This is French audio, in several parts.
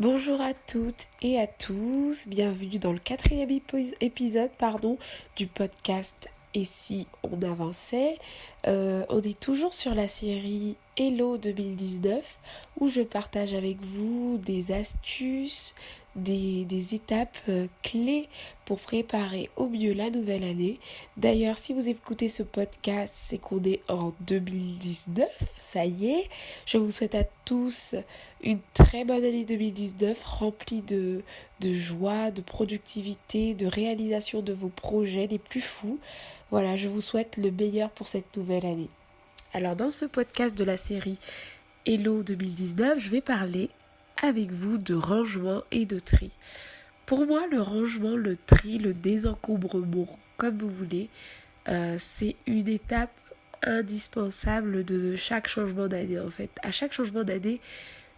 Bonjour à toutes et à tous, bienvenue dans le quatrième épisode du podcast Et si on avançait. On est toujours sur la série Hello 2019 où je partage avec vous des astuces, des étapes clés pour préparer au mieux la nouvelle année. D'ailleurs, si vous écoutez ce podcast, c'est qu'on est en 2019, ça y est. Je vous souhaite à tous une très bonne année 2019 remplie de joie, de productivité, de réalisation de vos projets les plus fous. Voilà, je vous souhaite le meilleur pour cette nouvelle année. Alors dans ce podcast de la série Hello 2019, je vais parler avec vous de rangement et de tri. Pour moi, le rangement, le tri, le désencombrement, comme vous voulez, c'est une étape indispensable de chaque changement d'année en fait. À chaque changement d'année,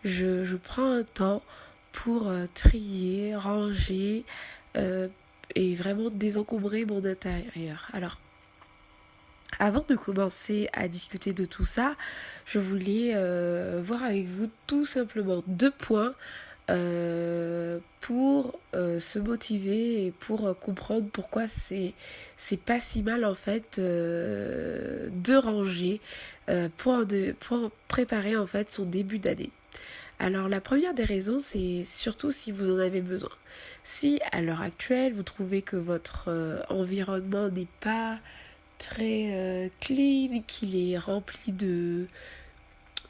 je prends un temps pour trier, ranger et vraiment désencombrer mon intérieur. Alors, avant de commencer à discuter de tout ça, je voulais voir avec vous tout simplement 2 points pour se motiver et pour comprendre pourquoi c'est pas si mal en fait de ranger pour préparer en fait son début d'année. Alors la première des raisons, c'est surtout si vous en avez besoin. Si à l'heure actuelle vous trouvez que votre environnement n'est pas très clean, qu'il est rempli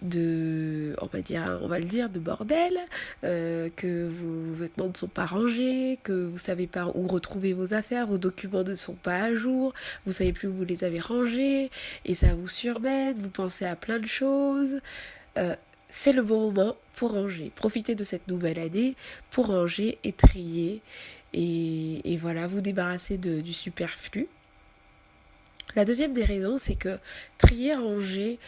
on va le dire, de bordel, que vos vêtements ne sont pas rangés, que vous savez pas où retrouver vos affaires, vos documents ne sont pas à jour, vous savez plus où vous les avez rangés, et ça vous surmène, vous pensez à plein de choses, c'est le bon moment pour ranger. Profitez de cette nouvelle année pour ranger et trier, et voilà, vous débarrasser du superflu. La deuxième des raisons, c'est que trier, ranger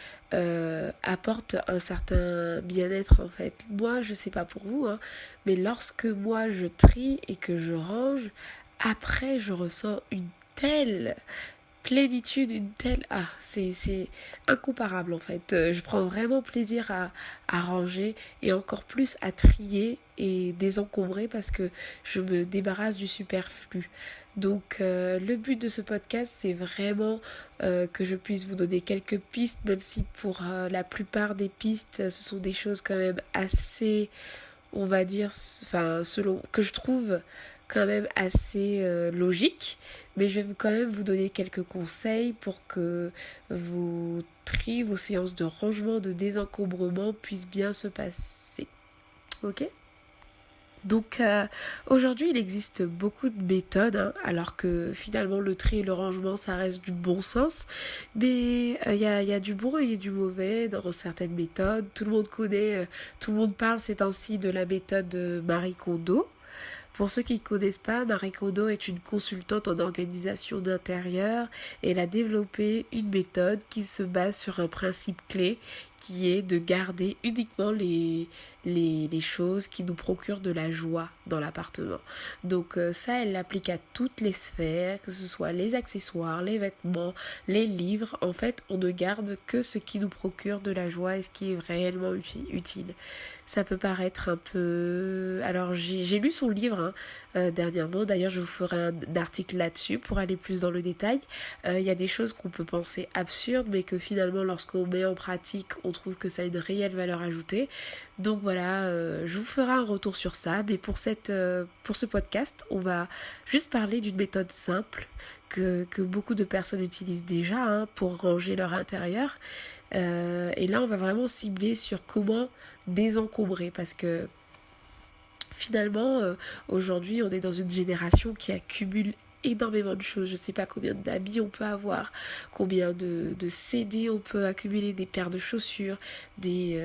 apporte un certain bien-être en fait. Moi, je sais pas pour vous, mais lorsque moi je trie et que je range, après je ressens une telle plénitude, une telle... Ah, c'est incomparable en fait. Je prends vraiment plaisir à ranger et encore plus à trier et désencombrer parce que je me débarrasse du superflu. Donc le but de ce podcast, c'est vraiment que je puisse vous donner quelques pistes, même si pour la plupart des pistes, ce sont des choses quand même assez, on va dire, enfin selon que je trouve quand même assez logiques, mais je vais quand même vous donner quelques conseils pour que vos tri, vos séances de rangement, de désencombrement puissent bien se passer. Ok ? Donc aujourd'hui il existe beaucoup de méthodes, alors que finalement le tri et le rangement ça reste du bon sens, mais il y a du bon et du mauvais dans certaines méthodes. Tout le monde connaît, tout le monde parle ces temps-ci de la méthode de Marie Kondo. Pour ceux qui ne connaissent pas, Marie Kondo est une consultante en organisation d'intérieur et elle a développé une méthode qui se base sur un principe clé qui est de garder uniquement les choses qui nous procurent de la joie dans l'appartement. Donc ça, elle l'applique à toutes les sphères, que ce soit les accessoires, les vêtements, les livres. En fait, on ne garde que ce qui nous procure de la joie et ce qui est réellement utile. Ça peut paraître un peu... Alors j'ai lu son livre dernièrement, d'ailleurs je vous ferai un article là-dessus pour aller plus dans le détail. Il y a des choses qu'on peut penser absurdes mais que finalement lorsqu'on met en pratique on trouve que ça a une réelle valeur ajoutée. Donc voilà, je vous ferai un retour sur ça, mais pour ce podcast on va juste parler d'une méthode simple que beaucoup de personnes utilisent déjà pour ranger leur intérieur. Et là on va vraiment cibler sur comment désencombrer parce que finalement aujourd'hui on est dans une génération qui accumule énormément de choses. Je sais pas combien d'habits on peut avoir, combien de CD on peut accumuler, des paires de chaussures, des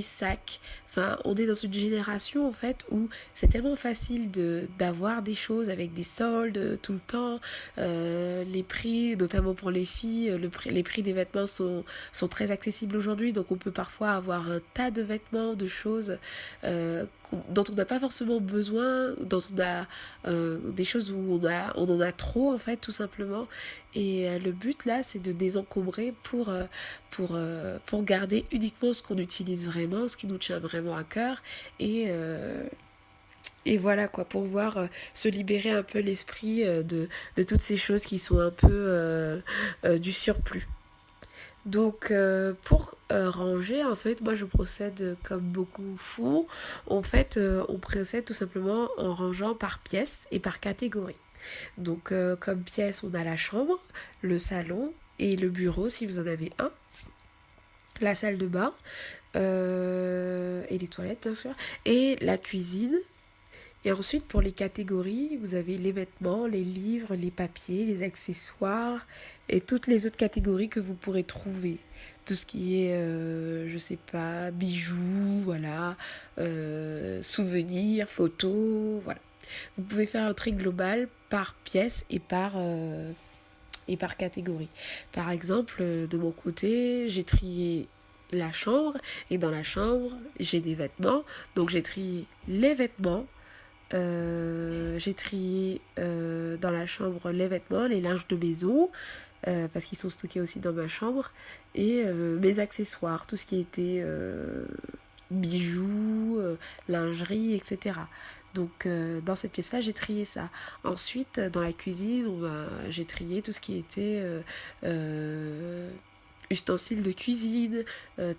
sacs. Enfin, on est dans une génération en fait où c'est tellement facile d'avoir des choses avec des soldes tout le temps. Les prix, notamment pour les filles, les prix des vêtements sont très accessibles aujourd'hui, donc on peut parfois avoir un tas de vêtements, de choses dont on n'a pas forcément besoin, dont on a des choses où on en a trop en fait tout simplement. Et le but là c'est de désencombrer pour garder uniquement ce qu'on utilise vraiment, ce qui nous tient vraiment à cœur. Et voilà quoi, pour pouvoir se libérer un peu l'esprit de toutes ces choses qui sont un peu du surplus. Donc pour ranger, en fait, moi je procède comme beaucoup font. En fait, on procède tout simplement en rangeant par pièce et par catégorie. Donc comme pièce, on a la chambre, le salon et le bureau si vous en avez un, la salle de bain et les toilettes bien sûr, et la cuisine. Et ensuite, pour les catégories, vous avez les vêtements, les livres, les papiers, les accessoires et toutes les autres catégories que vous pourrez trouver. Tout ce qui est, je sais pas, bijoux, voilà, souvenirs, photos, voilà. Vous pouvez faire un tri global par pièce et par catégorie. Par exemple, de mon côté, j'ai trié la chambre et dans la chambre, j'ai des vêtements. Donc j'ai trié les vêtements. J'ai trié dans la chambre les vêtements, les linges de maison, parce qu'ils sont stockés aussi dans ma chambre, et mes accessoires, tout ce qui était bijoux, lingerie, etc. Donc dans cette pièce-là, j'ai trié ça. Ensuite, dans la cuisine, j'ai trié tout ce qui était ustensiles de cuisine,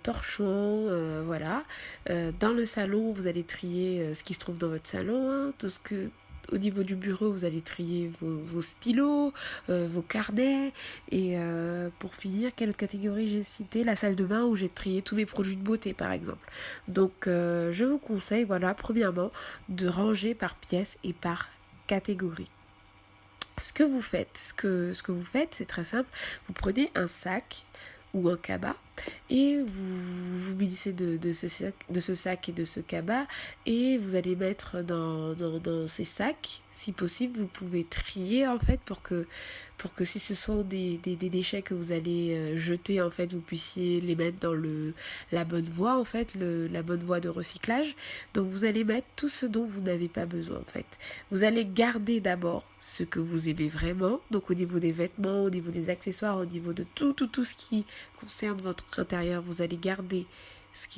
torchons, voilà. Dans le salon, vous allez trier ce qui se trouve dans votre salon, hein, tout ce que au niveau du bureau, vous allez trier vos stylos, vos carnets. Et pour finir, quelle autre catégorie j'ai cité? La salle de bain où j'ai trié tous mes produits de beauté, par exemple. Donc, je vous conseille, voilà, premièrement, de ranger par pièce et par catégorie. Ce que vous faites, c'est très simple. Vous prenez un sac ou un cabas et vous munissez de ce sac et de ce cabas et vous allez mettre dans ces sacs. Si possible, vous pouvez trier en fait pour que si ce sont des déchets que vous allez jeter, en fait, vous puissiez les mettre dans la bonne voie, en fait, la bonne voie de recyclage. Donc vous allez mettre tout ce dont vous n'avez pas besoin, en fait. Vous allez garder d'abord ce que vous aimez vraiment, donc au niveau des vêtements, au niveau des accessoires, au niveau de tout ce qui concerne votre intérieur, vous allez garder ce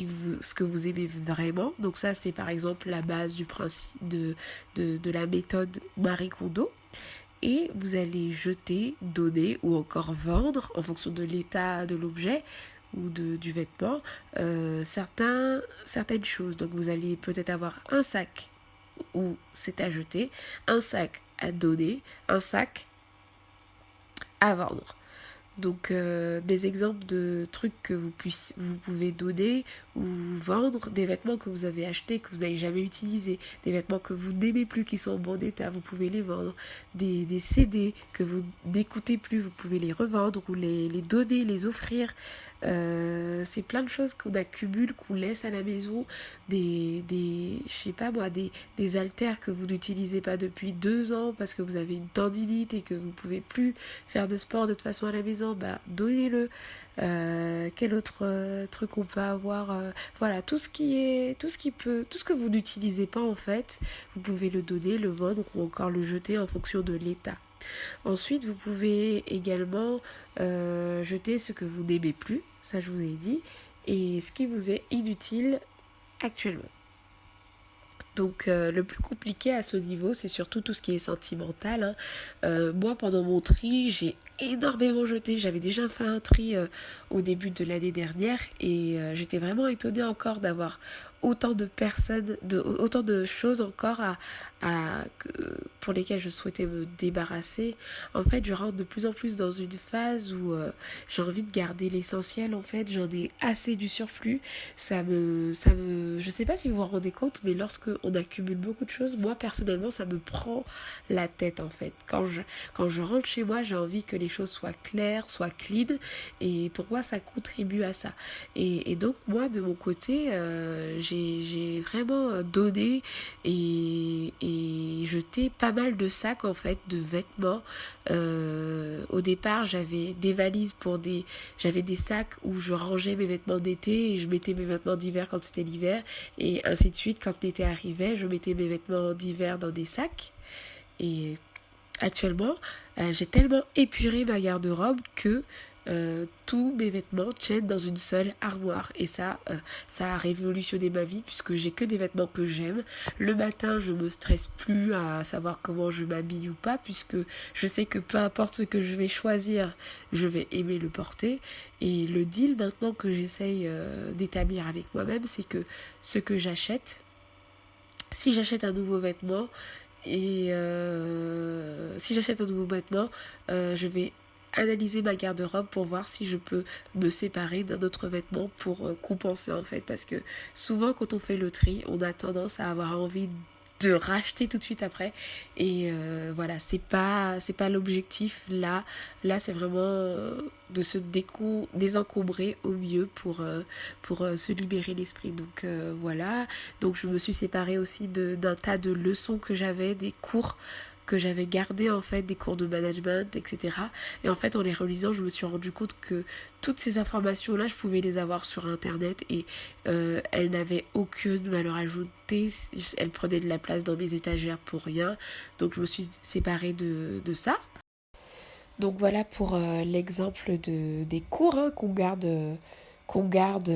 que vous aimez vraiment. Donc ça, c'est par exemple la base du principe de la méthode Marie Kondo. Et vous allez jeter, donner ou encore vendre, en fonction de l'état de l'objet ou du vêtement, certaines choses. Donc vous allez peut-être avoir un sac où c'est à jeter, un sac à donner, un sac à vendre. Donc des exemples de trucs que vous pouvez donner ou vendre, des vêtements que vous avez achetés, que vous n'avez jamais utilisés, des vêtements que vous n'aimez plus, qui sont en bon état, vous pouvez les vendre, des CD que vous n'écoutez plus, vous pouvez les revendre ou les donner, les offrir. C'est plein de choses qu'on accumule, qu'on laisse à la maison, je sais pas moi, des haltères que vous n'utilisez pas depuis 2 ans parce que vous avez une tendinite et que vous pouvez plus faire de sport de toute façon à la maison, bah donnez-le. Quel autre truc on peut avoir, voilà, tout ce que vous n'utilisez pas en fait, vous pouvez le donner, le vendre ou encore le jeter en fonction de l'état. Ensuite, vous pouvez également jeter ce que vous n'aimez plus, ça je vous ai dit, et ce qui vous est inutile actuellement. Donc le plus compliqué à ce niveau, c'est surtout tout ce qui est sentimental, hein. Moi, pendant mon tri, j'ai énormément jeté. J'avais déjà fait un tri au début de l'année dernière et j'étais vraiment étonnée encore d'avoir autant de personnes, autant de choses encore pour lesquelles je souhaitais me débarrasser. En fait, je rentre de plus en plus dans une phase où j'ai envie de garder l'essentiel. En fait, j'en ai assez du surplus. Je sais pas si vous vous rendez compte, mais lorsque on accumule beaucoup de choses, moi personnellement, ça me prend la tête en fait. Quand je rentre chez moi, j'ai envie que les choses soient claires, soient clean, et pour moi, ça contribue à ça. Et donc moi, de mon côté, j'ai vraiment donné et jeté pas mal de sacs en fait, de vêtements. Au départ, j'avais des valises j'avais des sacs où je rangeais mes vêtements d'été et je mettais mes vêtements d'hiver quand c'était l'hiver, et ainsi de suite. Quand l'été arrivait, je mettais mes vêtements d'hiver dans des sacs, et actuellement, j'ai tellement épuré ma garde-robe que tous mes vêtements tiennent dans une seule armoire. Et ça a révolutionné ma vie puisque j'ai que des vêtements que j'aime. Le matin, je me stresse plus à savoir comment je m'habille ou pas puisque je sais que peu importe ce que je vais choisir, je vais aimer le porter. Et le deal maintenant que j'essaye d'établir avec moi-même, c'est que ce que j'achète, si j'achète un nouveau vêtement, si j'achète un nouveau vêtement, je vais analyser ma garde-robe pour voir si je peux me séparer d'un autre vêtement pour compenser en fait, parce que souvent quand on fait le tri on a tendance à avoir envie de racheter tout de suite après et voilà, c'est pas l'objectif là c'est vraiment de se désencombrer au mieux pour se libérer l'esprit. Donc voilà, donc je me suis séparée aussi d'un tas de leçons que j'avais, des cours que j'avais gardé en fait, des cours de management, etc. Et en fait, en les relisant, je me suis rendu compte que toutes ces informations-là, je pouvais les avoir sur Internet et elles n'avaient aucune valeur ajoutée. Elles prenaient de la place dans mes étagères pour rien. Donc, je me suis séparée de ça. Donc voilà pour l'exemple des cours hein, qu'on garde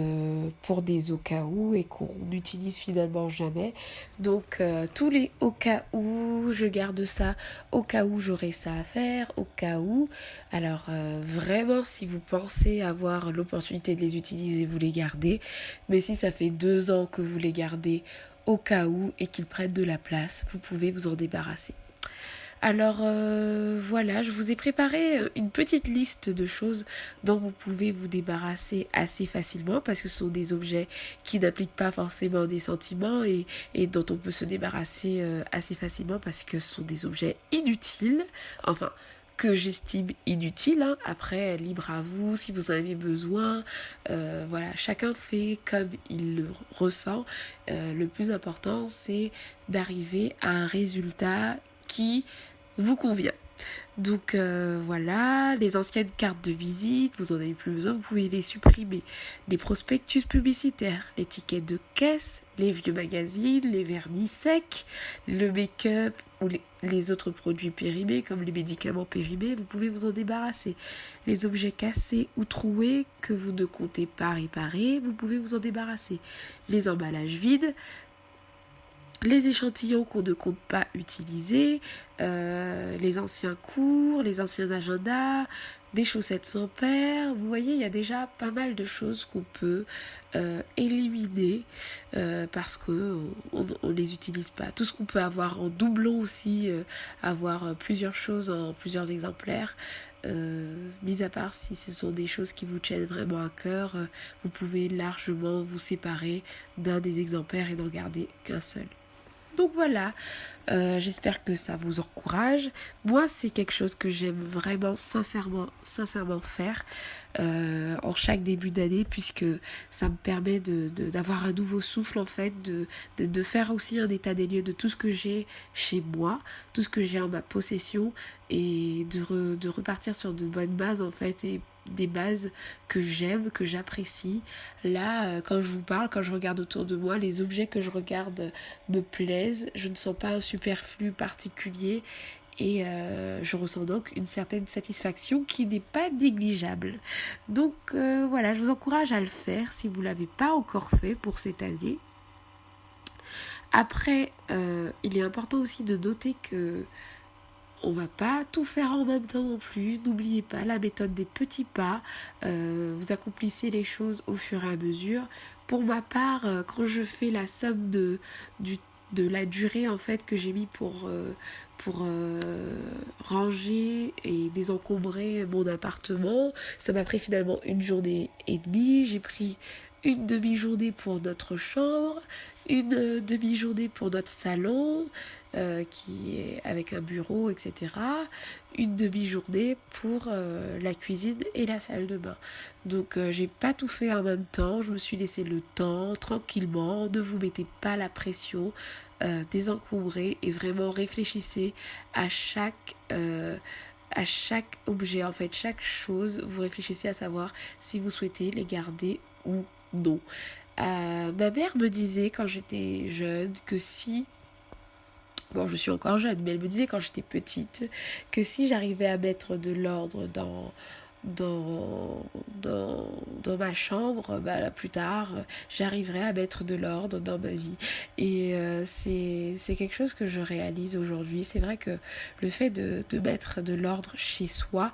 pour des au cas où et qu'on n'utilise finalement jamais. Donc tous les au cas où, je garde ça au cas où j'aurai ça à faire, au cas où. Alors vraiment si vous pensez avoir l'opportunité de les utiliser, vous les gardez. Mais si ça fait 2 ans que vous les gardez au cas où et qu'ils prennent de la place, vous pouvez vous en débarrasser. Alors voilà, je vous ai préparé une petite liste de choses dont vous pouvez vous débarrasser assez facilement parce que ce sont des objets qui n'impliquent pas forcément des sentiments et dont on peut se débarrasser assez facilement parce que ce sont des objets inutiles, enfin que j'estime inutiles. Hein. Après, libre à vous si vous en avez besoin. Voilà, chacun fait comme il le ressent. Le plus important, c'est d'arriver à un résultat qui vous convient. Donc voilà, les anciennes cartes de visite, vous en avez plus besoin, vous pouvez les supprimer. Les prospectus publicitaires, les tickets de caisse, les vieux magazines, les vernis secs, le make-up ou les autres produits périmés comme les médicaments périmés, vous pouvez vous en débarrasser. Les objets cassés ou troués que vous ne comptez pas réparer, vous pouvez vous en débarrasser. Les emballages vides, les échantillons qu'on ne compte pas utiliser, les anciens cours, les anciens agendas, des chaussettes sans paire. Vous voyez, il y a déjà pas mal de choses qu'on peut éliminer parce que on les utilise pas. Tout ce qu'on peut avoir en doublon aussi, avoir plusieurs choses en plusieurs exemplaires. Mis à part si ce sont des choses qui vous tiennent vraiment à cœur, vous pouvez largement vous séparer d'un des exemplaires et n'en garder qu'un seul. Donc voilà, j'espère que ça vous encourage. Moi, c'est quelque chose que j'aime vraiment sincèrement faire en chaque début d'année puisque ça me permet d'avoir un nouveau souffle en fait, de faire aussi un état des lieux de tout ce que j'ai chez moi, tout ce que j'ai en ma possession et de repartir sur de bonnes bases en fait et des bases que j'aime, que j'apprécie. Là, quand je vous parle, quand je regarde autour de moi, les objets que je regarde me plaisent. Je ne sens pas un superflu particulier et je ressens donc une certaine satisfaction qui n'est pas négligeable. Donc voilà, je vous encourage à le faire si vous ne l'avez pas encore fait pour cette année. Après, il est important aussi de noter que on va pas tout faire en même temps non plus. N'oubliez pas la méthode des petits pas. Vous accomplissez les choses au fur et à mesure. Pour ma part, quand je fais la somme de la durée en fait que j'ai mis pour ranger et désencombrer mon appartement, ça m'a pris finalement 1 journée et demie. J'ai pris une demi-journée pour notre chambre, une demi-journée pour notre salon, qui est avec un bureau, etc. Une demi-journée pour la cuisine et la salle de bain. Donc j'ai pas tout fait en même temps, je me suis laissé le temps, tranquillement, ne vous mettez pas la pression, désencombrez et vraiment réfléchissez à chaque objet, en fait, chaque chose, vous réfléchissez à savoir si vous souhaitez les garder ou non. Ma mère me disait quand j'étais jeune que si bon, je suis encore jeune, mais elle me disait quand j'étais petite que si j'arrivais à mettre de l'ordre dans, dans ma chambre, bah, plus tard, j'arriverai à mettre de l'ordre dans ma vie. Et c'est quelque chose que je réalise aujourd'hui. C'est vrai que le fait de mettre de l'ordre chez soi,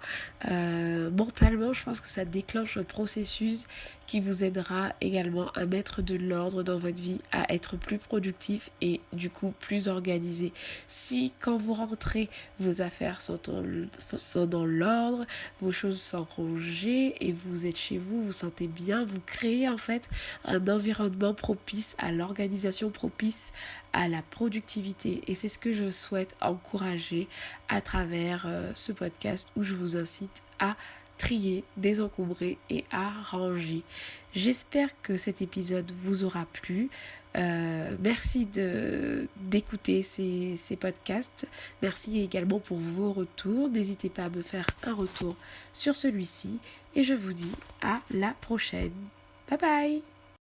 mentalement, je pense que ça déclenche un processus qui vous aidera également à mettre de l'ordre dans votre vie, à être plus productif et du coup plus organisé. Si quand vous rentrez, vos affaires sont dans l'ordre, vos choses sont rangées et vous êtes chez vous, vous sentez bien, vous créez en fait un environnement propice à l'organisation, propice à la productivité. Et c'est ce que je souhaite encourager à travers ce podcast où je vous incite à trier, désencombrer et à ranger. J'espère que cet épisode vous aura plu. Merci d'écouter ces podcasts. Merci également pour vos retours. N'hésitez pas à me faire un retour sur celui-ci. Et je vous dis à la prochaine. Bye bye!